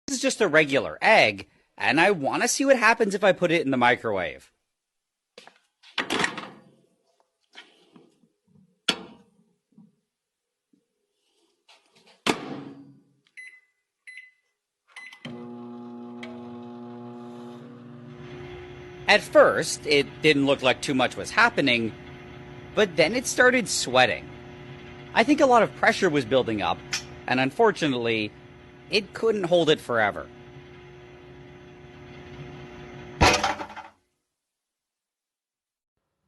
This is just a regular egg, and I want to see what happens if I put it in the microwave. At first, it didn't look like too much was happening, but then it started sweating. I think a lot of pressure was building up, and unfortunately, it couldn't hold it forever.